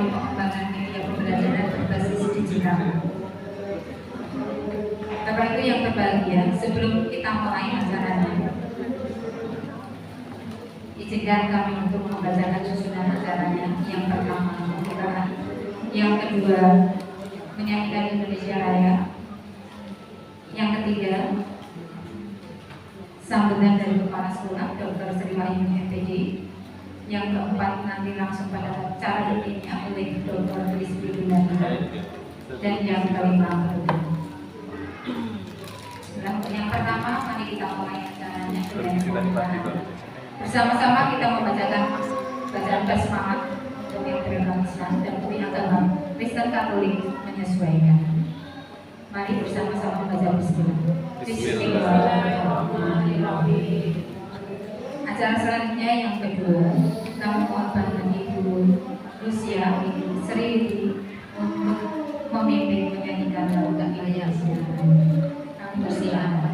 pengembangan media pembelajaran berbasis digital. Bapak Ibu yang berbahagia, sebelum kita mulai acaranya, izinkan kami untuk membacakan susunan acaranya. Yang pertama, pembukaan. Yang kedua, menyanyikan Indonesia Raya. Yang ketiga, sambutan dari Kepala Sekolah Dr. Sri Wahyuni MPD. Yang keempat, nanti langsung pada cara dipilihnya oleh Dr. Rizky Gunadi. Dan yang kelima, yang pertama, mari kita mulai acaranya dengan pembukaan. Bersama-sama kita membacakan bacaan basmalah untuk yang beragama Islam dan untuk yang agama Kristen Katolik menyesuaikan. Mari bersama-sama membaca Bismillah. Bismillahirrahmanirrahim. Acara selanjutnya yang kedua, kami mohon bantuan Ibu Lucia Sri untuk memimpin menyanyikan lagu Indonesia. Kami persilakan.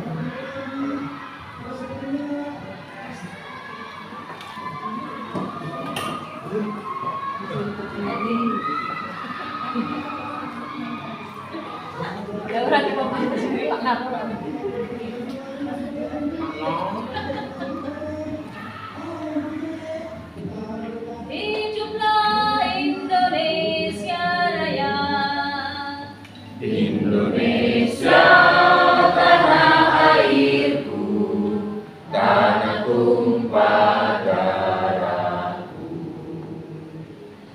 Hiduplah Indonesia Raya. Indonesia tanah airku, tanah tumpah darahku.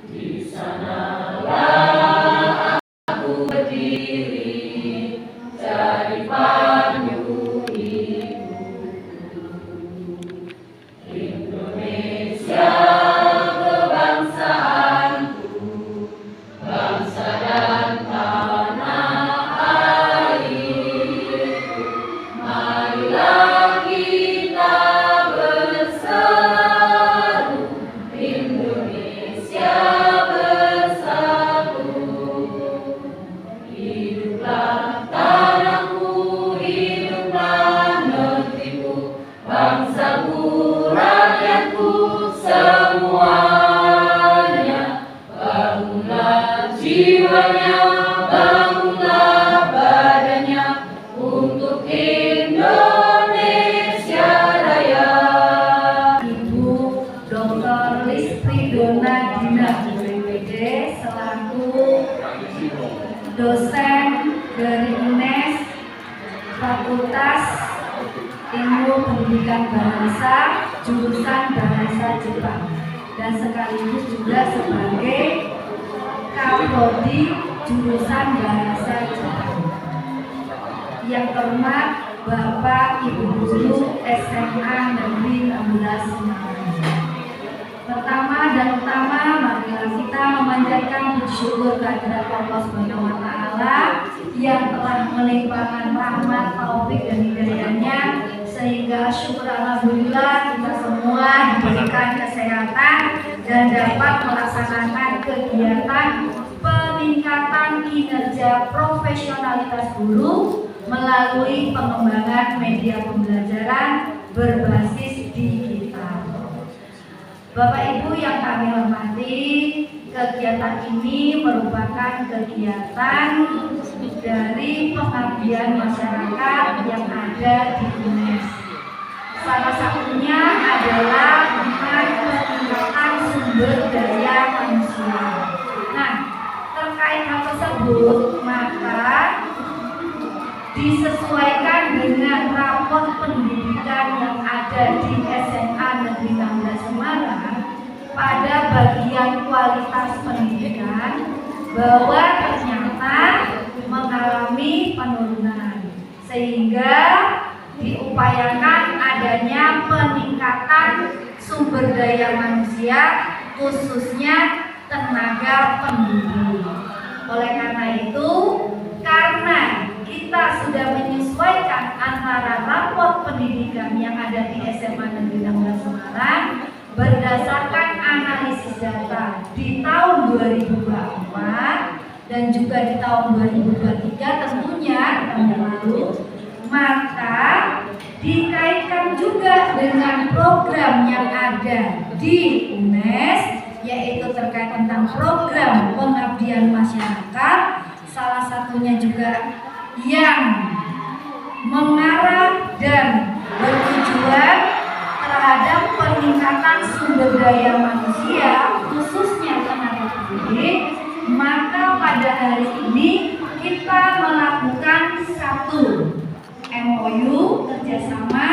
Di sanalah aku berdiri, cari pandu hidupku. Indonesia kebangsaanku, bangsa dan tanah airku. Marilah kita bersatu, Indonesia bersatu. Hiduplah tanahku, hiduplah negeriku, bangsaku, rakyatku semuanya. Bangunlah jiwanya, bangunlah badannya untuk Indonesia Raya. Ibu Dr. Listri Donadina BPD selaku dosen dari UNES Fakultas Ilmu Pendidikan Bahasa jurusan Bahasa Jepang dan sekaligus juga sebagai Kaprodi jurusan Bahasa Jepang. Yang terhormat Bapak Ibu Guru SMA Negeri 16 Semarang. Pertama dan utama, marilah kita memanjatkan puji syukur kehadirat Allah Subhanahu wa Ta'ala yang telah melimpahkan rahmat, taufik dan hidayahnya, sehingga syukur alhamdulillah kita semua diberikan kesehatan dan dapat melaksanakan kegiatan peningkatan kinerja profesionalitas guru melalui pengembangan media pembelajaran berbasis digital. Bapak Ibu yang kami hormati, kegiatan ini merupakan kegiatan dari pengabdian masyarakat yang ada di UNES. Salah satunya adalah tentang peningkatan sumber daya manusia. Nah, terkait hal tersebut, maka disesuaikan dengan rapor pendidikan yang ada di SMA Negeri 16 Semarang pada bagian kualitas pendidikan bahwa ternyata mengalami penurunan, sehingga diupayakan adanya peningkatan sumber daya manusia khususnya tenaga pendidik. Oleh karena itu, karena kita sudah menyesuaikan antara rapor pendidikan yang ada di SMA Negeri 16 Semarang berdasarkan analisis data di tahun 2024 dan juga di tahun 2023 tentunya tahun lalu, maka dikaitkan juga dengan program yang ada di UNES yaitu terkait tentang program pengabdian masyarakat. Salah satunya juga yang mengarah dan bertujuan terhadap peningkatan sumber daya manusia, khususnya tenaga pendidik. Maka pada hari ini kita melakukan satu MOU kerjasama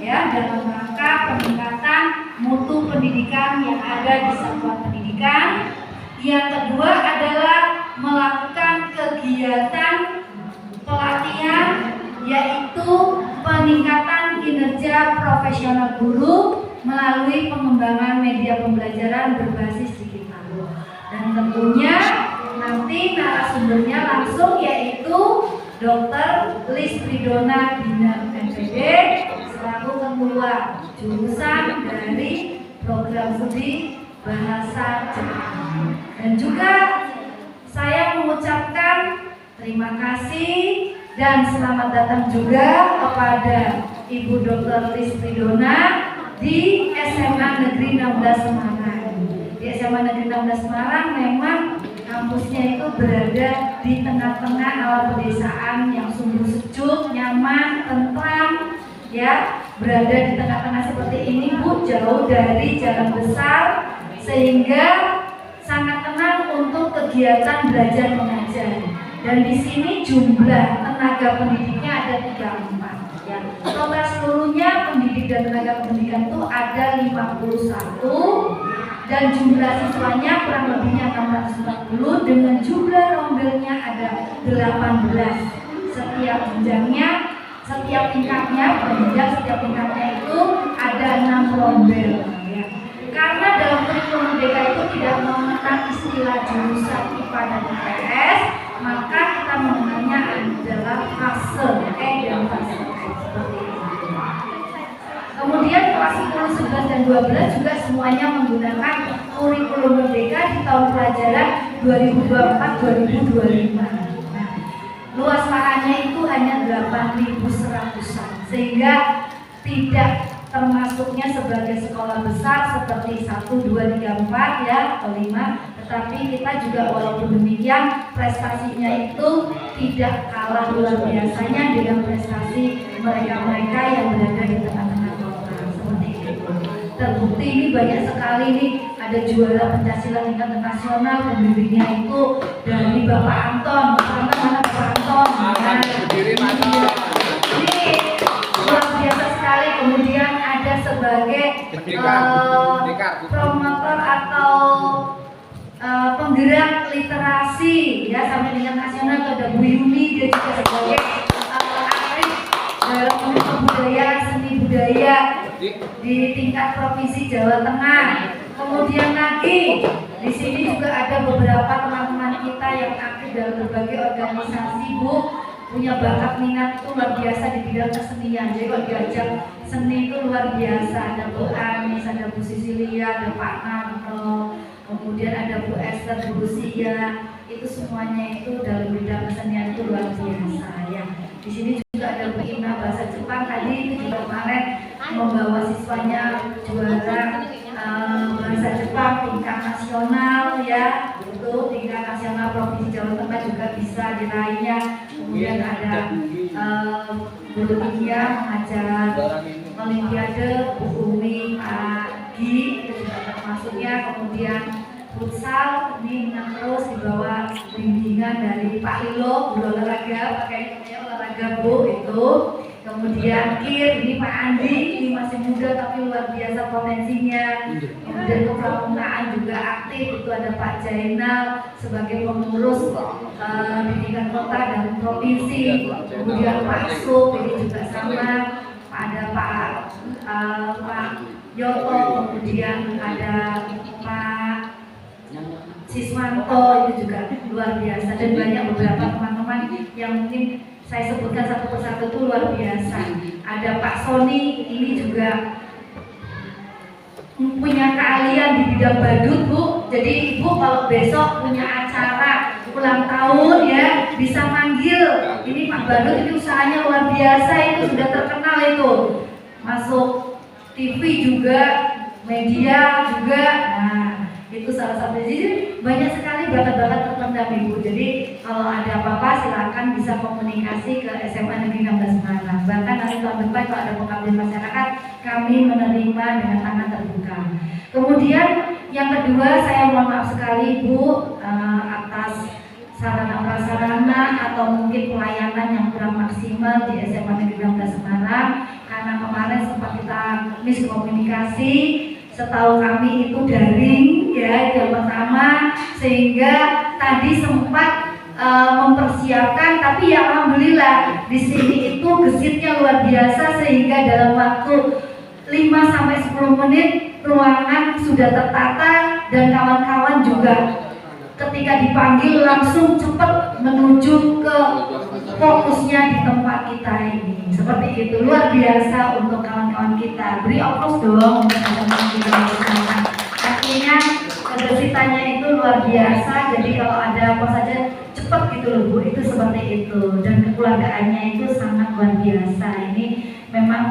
ya dalam rangka peningkatan mutu pendidikan yang ada di satuan pendidikan. Yang kedua adalah melakukan kegiatan pelatihan, yaitu peningkatan kinerja profesional guru melalui pengembangan media pembelajaran berbasis digital. Dan tentunya nanti narasumbernya langsung yaitu Dr. Lis Pridona Binar MPD selaku ketua jurusan dari program studi bahasa Jepang. Dan juga saya mengucapkan terima kasih dan selamat datang juga kepada Ibu Dr. Lis Pridona di SMA Negeri 16 Semarang. Di SMA Negeri 16 Semarang memang kampusnya itu berada di tengah-tengah alam pedesaan yang sungguh sejuk, nyaman, tentram, ya, berada di tengah-tengah seperti ini, Bu, jauh dari jalan besar, sehingga sangat tenang untuk kegiatan belajar mengajar. Dan di sini jumlah tenaga pendidiknya ada 34. Ya. Total seluruhnya pendidik dan tenaga pendidikan itu ada 51 dan jumlah siswanya kurang lebihnya 640 dengan jumlah rombelnya ada 18. Setiap jenjangnya, setiap tingkatnya, pendidikan setiap tingkatnya itu ada 6 rombel. Ya. Karena dalam kurikulum merdeka itu tidak mengenal istilah jurusan IPA dan IPS, maka kita mengenalnya adalah fase E dan fase F seperti itu. Kemudian kelas 10, 11, dan 12 juga semuanya menggunakan kurikulum merdeka di tahun pelajaran 2024-2025. Nah, luas lahannya itu hanya 8.100-an, sehingga tidak termasuknya sebagai sekolah besar seperti 1, 2, 3, 4 ya atau 5, tetapi kita juga walaupun demikian prestasinya itu tidak kalah luar biasanya dengan prestasi mereka-mereka yang berada di tengah-tengah kota seperti itu. Terbukti ini banyak sekali nih, ada juara pencaksilat tingkat nasional, pembimbingnya itu dari Bapak Anton. Mana Bapak Anton? Ini luar biasa sekali. Kemudian ada sebagai promotor atau penggerak literasi ya sampai tingkat nasional. Ada Bu Yuni, dia juga sebagai aktif dalam kebudayaan seni budaya di tingkat provinsi Jawa Tengah. Kemudian lagi di sini juga ada beberapa teman-teman kita yang aktif dalam berbagai organisasi, Bu, punya bakat minat itu luar biasa di bidang kesenian. Jadi kalau diajak seni itu luar biasa. Ada Bu Anis, ada Bu Sisilia, ada Pak Nanto, kemudian ada Bu Esther, Bu Lucia. Itu semuanya itu dalam bidang kesenian itu luar biasa ya. Di sini juga ada Bu Ina bahasa Jepang, tadi itu juga kemarin membawa siswanya juara bahasa Jepang tingkat nasional ya, itu tingkat nasional provinsi Jawa Tengah juga bisa diraihnya. Kemudian ada guru India mengajar Olimpiade, Bu Umi, Pak Gi itu juga termasuknya. Kemudian futsal ini terus di bawah bimbingan dari Pak Lilo, guru olahraga, pakai olahraga Bu itu. Kemudian KIR ini Pak Andi, ini masih muda tapi luar biasa potensinya. Kemudian kepramukaan juga aktif, itu ada Pak Jainal sebagai pengurus pendidikan kota dan provinsi. Kemudian Pak Sup ini juga sama, ada Pak Yoto, kemudian ada Pak Siswanto, itu juga luar biasa, dan banyak beberapa teman-teman yang mungkin saya sebutkan satu persatu itu luar biasa. Ada Pak Sony, ini juga punya keahlian di bidang badut, Bu. Jadi Ibu kalau besok punya acara ulang tahun ya bisa manggil. Ini Pak Badut, ini usahanya luar biasa, itu sudah terkenal itu. Masuk TV juga, media juga. Nah, Itu salah satu. Jadi banyak sekali bakat-bakat terpendam Ibu. Jadi kalau ada apa-apa silakan bisa komunikasi ke SMA Negeri 16 Semarang. Bahkan nanti tahun depan kalau ada pengabdian masyarakat, kami menerima dengan tangan terbuka. Kemudian yang kedua, saya mohon maaf sekali Ibu atas sarana prasarana atau mungkin pelayanan yang kurang maksimal di SMA Negeri 16 Semarang, karena kemarin sempat kita miskomunikasi. Setahu kami itu daring ya, itu yang pertama, sehingga tadi sempat mempersiapkan, tapi ya alhamdulillah di sini itu gesitnya luar biasa sehingga dalam waktu 5-10 menit ruangan sudah tertata dan kawan-kawan juga ketika dipanggil langsung cepat menuju ke fokusnya di tempat kita ini. Seperti itu, luar biasa untuk kawan-kawan kita. Beri applause dong untuk kawan-kawan kita bersama. Artinya kegesitannya itu luar biasa. Jadi kalau ada apa saja cepat gitu loh Bu, itu seperti itu. Dan kekeluargaannya itu sangat luar biasa. Ini memang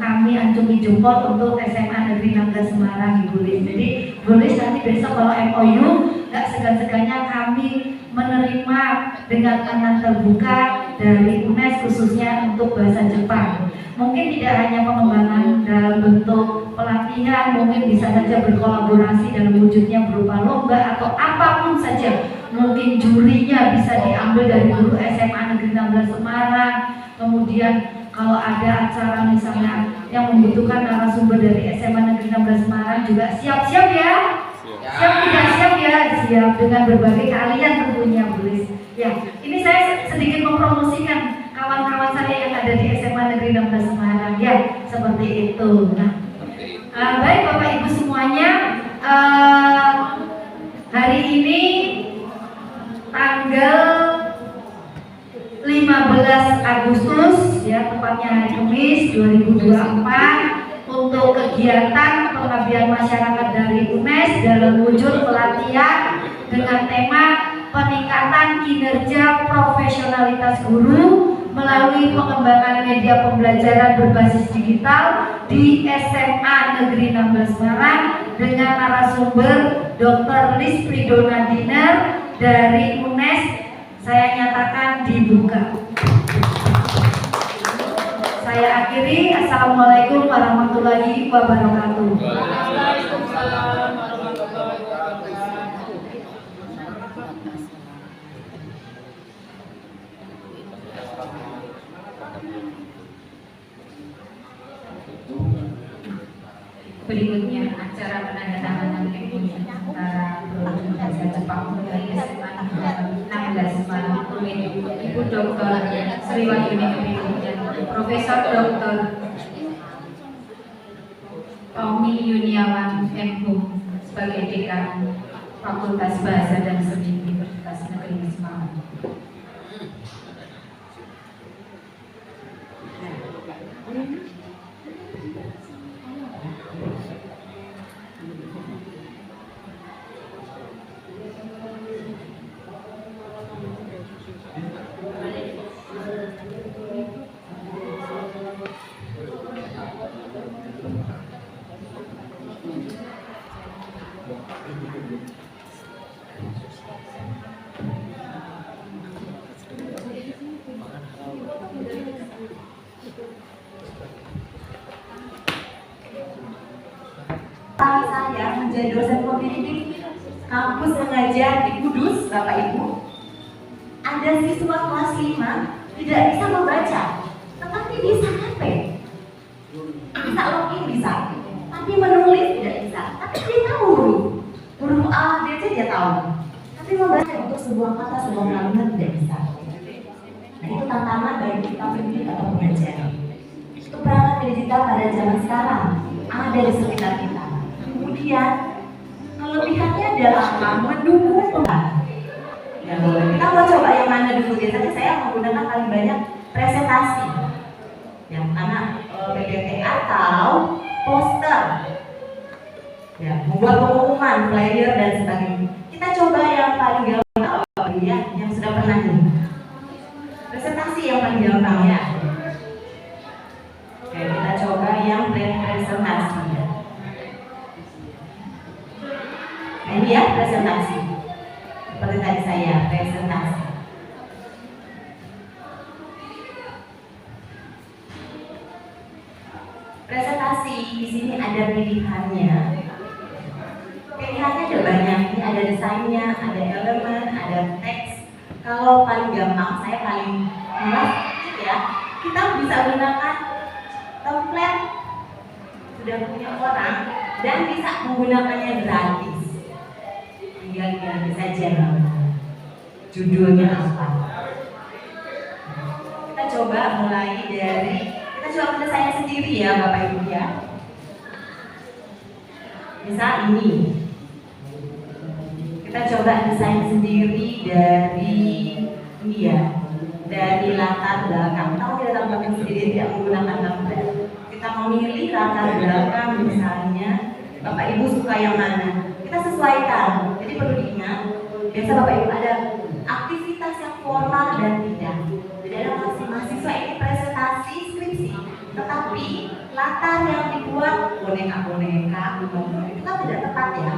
kami acungi jempol untuk SMA Negeri 16 Semarang Ibu Lis. Jadi Bu Lis nanti besok kalau MOU nggak segan-segannya kami menerima dengan tangan terbuka dari UNES khususnya untuk bahasa Jepang. Mungkin tidak hanya pengembangan dalam bentuk pelatihan, mungkin bisa saja berkolaborasi dalam wujudnya berupa lomba atau apapun saja. Mungkin jurinya bisa diambil dari guru SMA Negeri 16 Semarang. Kemudian kalau ada acara misalnya yang membutuhkan narasumber dari SMA Negeri 16 Semarang juga siap-siap ya. Siap tidak siap ya? Siap dengan berbagai keahlian tentunya Bu Lis. Ya, ini saya sedikit mempromosikan kawan-kawan saya yang ada di SMA Negeri 16 Semarang ya, seperti itu. Nah, baik Bapak Ibu semuanya, hari ini tanggal 15 Agustus ya, tepatnya hari Kamis 2024 untuk kegiatan pengabdian masyarakat dari UNES dalam wujud pelatihan dengan tema peningkatan kinerja profesionalitas guru melalui pengembangan media pembelajaran berbasis digital di SMA Negeri 16 Semarang dengan narasumber Dr. Lis Pridona Diner dari UNES. Saya nyatakan dibuka. Saya akhiri. Assalamualaikum warahmatullahi wabarakatuh. Waalaikumsalam warahmatullahi wabarakatuh. Berikutnya acara penandatanganan MOU antara Program Bahasa Jepang dari SMA 16 Semarang Ibu Dr. Sriwahyuni Kepinung dan Profesor Dr. Tommy Yuniawan MHum sebagai Dekan Fakultas Bahasa dan Seni Universitas Negeri Semarang. Saya menjadi dosen pembimbing kampus mengajar di Kudus, Bapak Ibu. Ada siswa kelas 5 tidak bisa membaca, tetapi bisa HP, bisa login bisa, tapi menulis tidak bisa. Tapi dia tahu huruf A, B, C dia tahu, tapi membaca untuk sebuah kata, sebuah kalimat tidak bisa. Nah itu tantangan bagi kita pendidik atau pengajar. Itu perangkat digital pada zaman sekarang ada di sekitar kita. Kemudian kelebihannya adalah mendukung pembelajaran. Ya, kita mau coba yang mana dulu? Biasanya saya menggunakan paling banyak presentasi, yang mana PPT atau poster, ya, membuat pengumuman, flyer dan sebagainya. Kita coba yang paling gampang ya, yang sudah pernah nih. Presentasi yang paling gampang ya. Oke, kita coba yang presentasi ya. presentasi. Seperti tadi saya presentasi. Presentasi di sini ada pilihannya. Pilihannya ada banyak. Ini ada desainnya, ada elemen, ada teks. Kalau paling gampang, saya paling mudah ya. Kita bisa gunakan template sudah punya orang dan bisa menggunakannya gratis. Tinggal diganti saja judulnya apa. Kita coba mulai dari coba mendesainnya sendiri ya Bapak Ibu ya. Misal ini, kita coba desain sendiri dari ini ya, dari latar belakang. Kita tidak latar belakang sendiri, tidak menggunakan template. Kita memilih latar belakang misalnya, Bapak Ibu suka yang mana? Kita sesuaikan. Jadi perlu diingat, biasa Bapak Ibu ada aktivitas yang formal dan tidak. Jadi ada mahasiswa ini presentasi skripsi, tetapi latar yang dibuat boneka-boneka itu kan tidak tepat ya,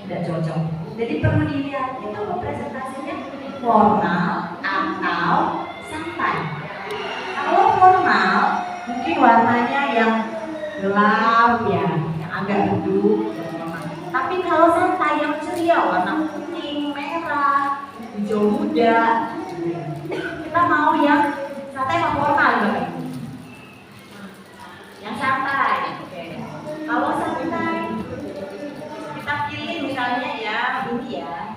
tidak cocok. Jadi perlu dilihat itu presentasinya formal atau santai. Kalau formal mungkin warnanya yang gelap ya, yang agak redup. Tapi kalau santai yang ceria, warna kuning, merah, hijau muda. Kita mau yang santai atau formal Bapak Ibu? Yang santai. Oke. Kalau santai kita pilih misalnya yang ini ya.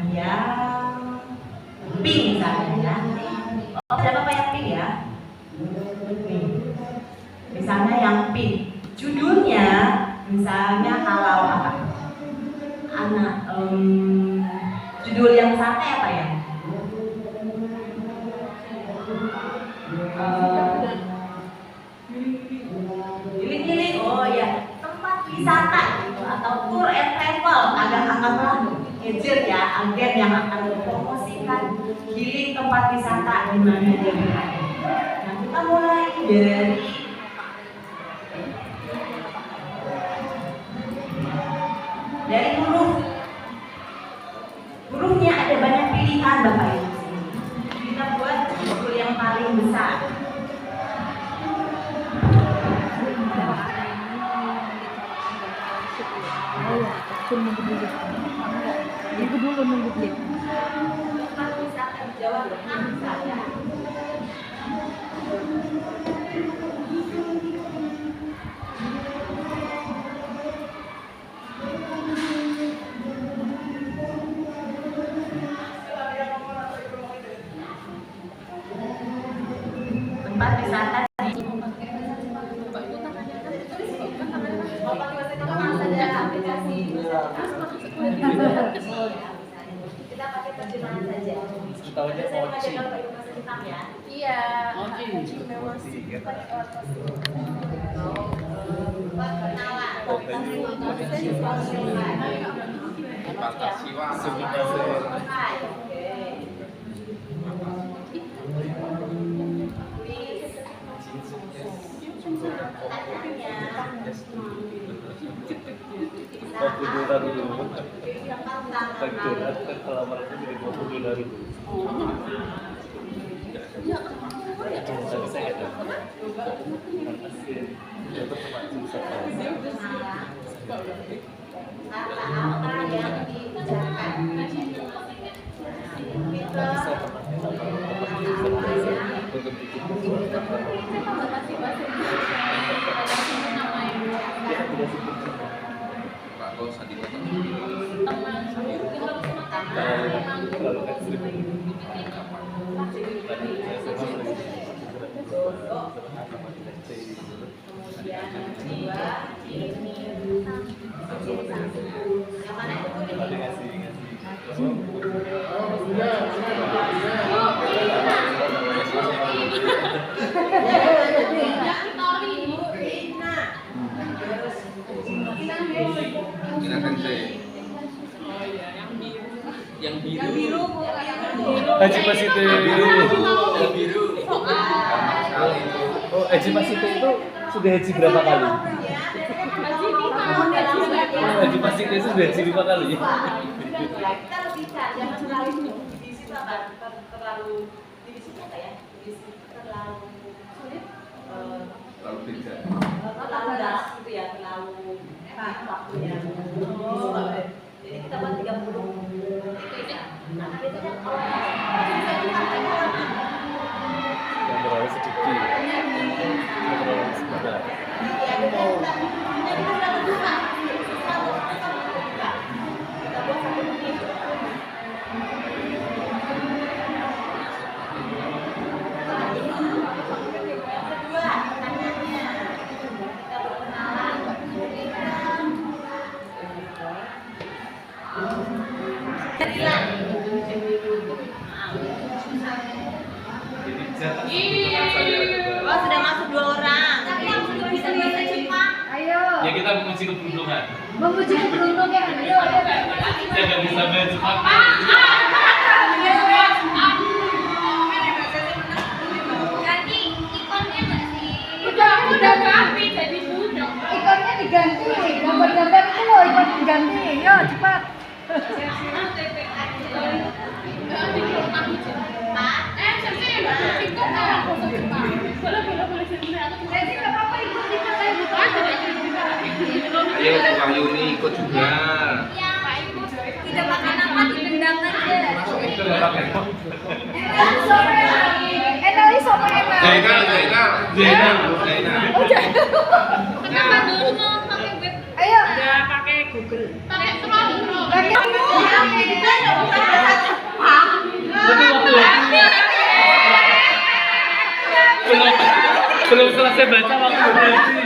Yang pink misalnya ya. Oh, ada apa yang pink ya? Pink. Misalnya yang pink. Judulnya misalnya kalau apa? Judul yang santai apa ya? Giling-giling, oh ya, tempat wisata gitu, atau tour and travel. Ada angkatlah agent ya, agen yang akan mempromosikan giling tempat wisata di mana dia berada. Nah, kita mulai dari hurufnya ada banyak pilihan Bapak Ibu. Kita buat judul yang paling besar. Ibu dulu nunggu dia. Tempat wisata di Jawa Tengah misalnya. Tempat wisata di kita pakai terjemahan saja. Saya mengajarkan Pak Ibu bahasa Jepang ya. Iya. Kata apa yang diucapkan? Kemudian yang kedua ini yang mana itu yang biru. Haji Pasite. Yang biru. Oh, Haji Pasite itu sudah haji berapa kali? Haji Bima. Haji Pasik itu sudah sini 5 kali ya. Kita lebih jangan terlalu di situ apa? Terlalu di situ apa ya? Di situ terlalu sulit. Lalu tidak. Terlalu dalam gitu ya, terlalu waktunya. Jadi kita buat 30 itu ya. Nah, biasanya orang bisa dipakai lagi. Yang terlalu sedikit. Yang terlalu sebentar. Ya, jadi kita selalu buka. Selalu buka. Kita buat 1 menit. Kedua, pertanyaannya. Kita berkenalan. Oh, sudah masuk 2 orang. Tapi yang sudah bisa bahasa Jepang. Ayo. Ya kita menguji keberuntungan. Menguji keberuntungan. Ayo. Saya nggak bisa bahasa Jepang. Ganti ikonnya nggak sih? Udah ganti jadi budak. Ikonnya diganti. Gambar-gambar itu loh ikon diganti. Yo cepat. Ayo Wahyuni ikut juga. Tidak makan apa ditendang aja. Enali sama enak. Zainal. Kenapa dulu mau pakai web? Ayo. Pakai Chrome. Belum selesai baca waktu berhenti.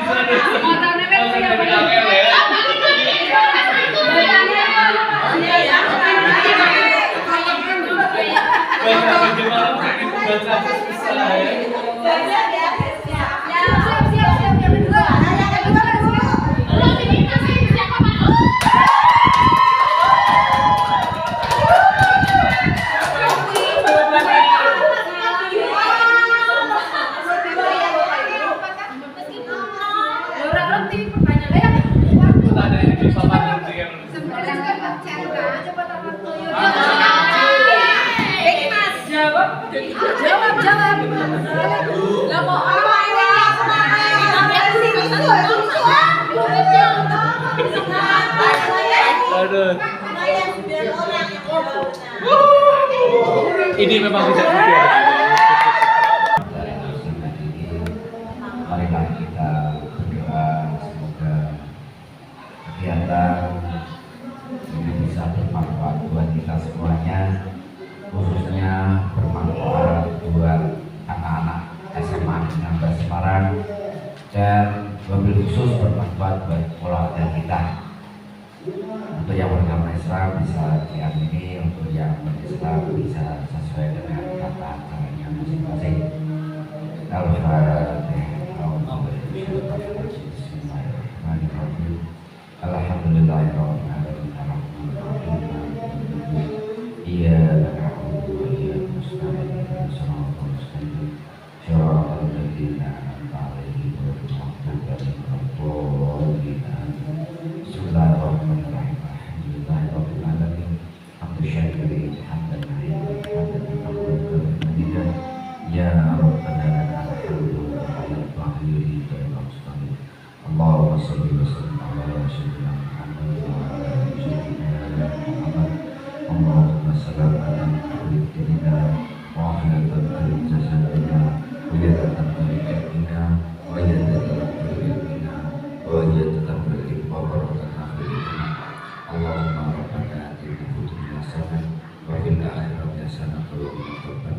Aduh. Ini memang tidak mudah. Marilah kita berdoa semoga kegiatan ini bisa bermanfaat buat kita semuanya, khususnya bermanfaat buat anak-anak SMA Negeri Semarang, dan wabil khusus bermanfaat buat keluarga kita. Untuk yang beragama Islam bisa diamini, untuk yang Islam bisa sesuai dengan tata caranya masing-masing. Al-Fatihah. Alhamdulillahirrahmanirrahim. Iyyaka na'budu wa iyyaka nasta'in. Shiratal mustaqim. Shiratal ladzina an'amta 'alaihim ghairil maghdubi 'alaihim waladdallin. Bismillahirrahmanirrahim. Alhamdulillahirabbil alamin. Hamdan syakirin, hamdan na'im, hamdan mahmudun hamidan. Ya Rabbana lakal hamdu ala al-bahri wa al-mustaqim. Allahumma shalli wa sallim ala sayyidina Muhammad wa ala ali sayyidina Muhammad. Allahumma salli ala sayyidina wa ala ali jasadina wa yadatan barakina wa yadatan barakina wa yadatan barakina wa barakatan akhirina. Allahumma rabbana atina fid dunya hasanah wa fil akhirati hasanah wa qina adzabannar.